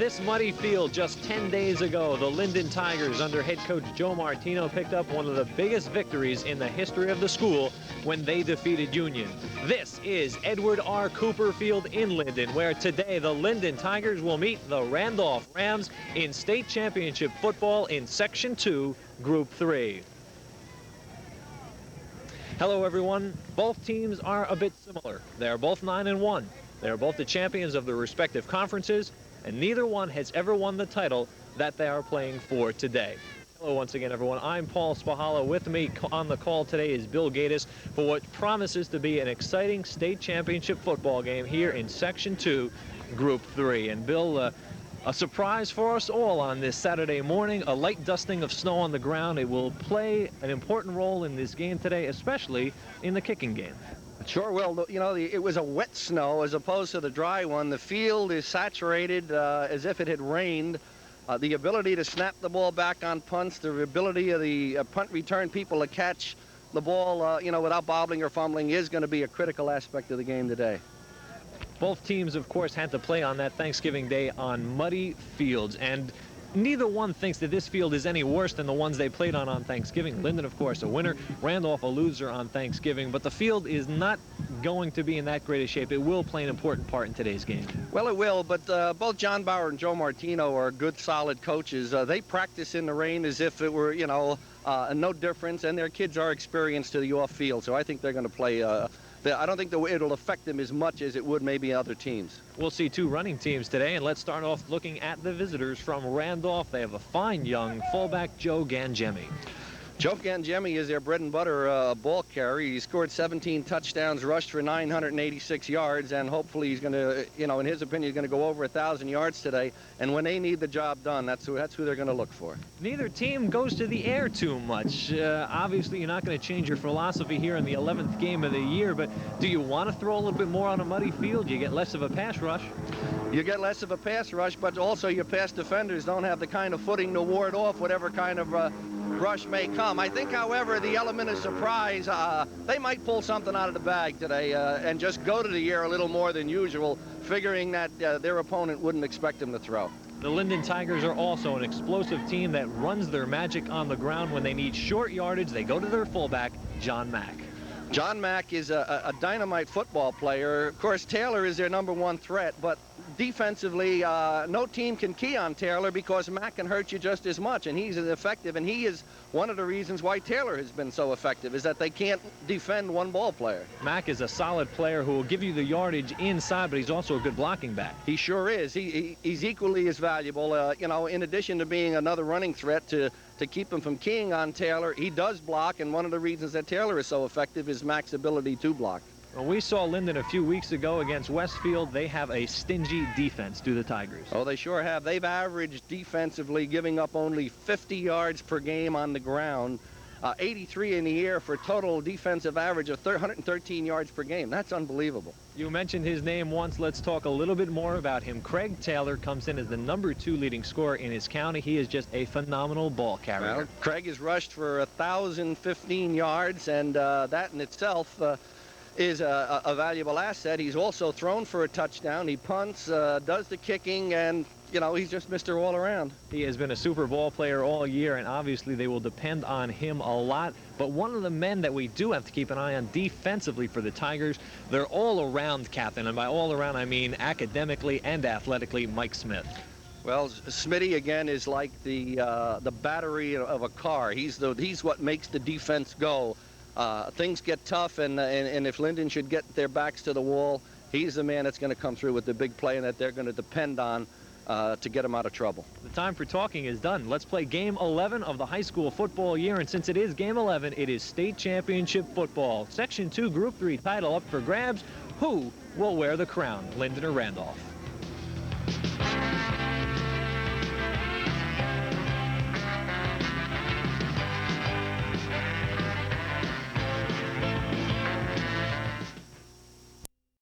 this muddy field just 10 days ago, the Linden Tigers under head coach Joe Martino picked up one of the biggest victories in the history of the school when they defeated Union. This is Edward R. Cooper Field in Linden, where today the Linden Tigers will meet the Randolph Rams in state championship football in Section 2, Group 3. Hello everyone. Both teams are a bit similar. They are both 9-1. They are both the champions of their respective conferences, and neither one has ever won the title that they are playing for today. Hello once again, everyone. I'm Paul Spahala. With me on the call today is Bill Gatis for what promises to be an exciting state championship football game here in Section 2, Group 3. And Bill, a surprise for us all on this Saturday morning, a light dusting of snow on the ground. It will play an important role in this game today, especially in the kicking game. It sure will. You know, it was a wet snow as opposed to the dry one. The field is saturated as if it had rained. The ability to snap the ball back on punts, the ability of the punt return people to catch the ball, you know, without bobbling or fumbling is going to be a critical aspect of the game today. Both teams, of course, had to play on that Thanksgiving Day on muddy fields, and neither one thinks that this field is any worse than the ones they played on Thanksgiving. Linden, of course, a winner. Randolph, a loser on Thanksgiving. But the field is not going to be in that great a shape. It will play an important part in today's game. Well, it will, but both John Bauer and Joe Martino are good, solid coaches. They practice in the rain as if it were, you know, no difference, and their kids are experienced to the off-field, so I think they're going to play I don't think it'll affect them as much as it would maybe other teams. We'll see two running teams today, and let's start off looking at the visitors from Randolph. They have a fine young fullback, Joe Gangemi. Joe Gangemi is their bread and butter ball carrier. He scored 17 touchdowns, rushed for 986 yards, and hopefully he's going to, you know, in his opinion, he's going to go over 1,000 yards today. And when they need the job done, that's who they're going to look for. Neither team goes to the air too much. Obviously, you're not going to change your philosophy here in the 11th game of the year, but do you want to throw a little bit more on a muddy field? You get less of a pass rush. You get less of a pass rush, but also your pass defenders don't have the kind of footing to ward off whatever kind of rush may come. I think, however, the element of surprise, they might pull something out of the bag today and just go to the air a little more than usual, figuring that their opponent wouldn't expect them to throw. The Linden Tigers are also an explosive team that runs their magic on the ground. When they need short yardage, they go to their fullback, John Mack. John Mack is a dynamite football player. Of course, Taylor is their #1 threat, but defensively, no team can key on Taylor because Mack can hurt you just as much, and he's as effective, and he is one of the reasons why Taylor has been so effective, is that they can't defend one ball player. Mack is a solid player who will give you the yardage inside, but he's also a good blocking back. He sure is. He's equally as valuable. You know, in addition to being another running threat to keep him from keying on Taylor, he does block, and one of the reasons that Taylor is so effective is Mack's ability to block. Well, we saw Linden a few weeks ago against Westfield. They have a stingy defense, do the Tigers. Oh, they sure have. They've averaged defensively, giving up only 50 yards per game on the ground, 83 in the air for a total defensive average of 113 yards per game. That's unbelievable. You mentioned his name once. Let's talk a little bit more about him. Craig Taylor comes in as the #2 leading scorer in his county. He is just a phenomenal ball carrier. Well, Craig has rushed for 1,015 yards, and that in itself is a valuable asset. He's also thrown for a touchdown. He punts, does the kicking, and, you know, he's just Mr. All Around. He has been a Super Bowl player all year, and obviously they will depend on him a lot. But one of the men that we do have to keep an eye on defensively for the Tigers, they're all-around captain, and by all-around I mean academically and athletically, Mike Smith. Well, Smitty, again, is like the battery of a car. He's what makes the defense go. Things get tough, and if Linden should get their backs to the wall, he's the man that's going to come through with the big play and that they're going to depend on to get him out of trouble. The time for talking is done. Let's play Game 11 of the high school football year, and since it is Game 11, it is state championship football. Section 2, Group 3 title up for grabs. Who will wear the crown, Linden or Randolph?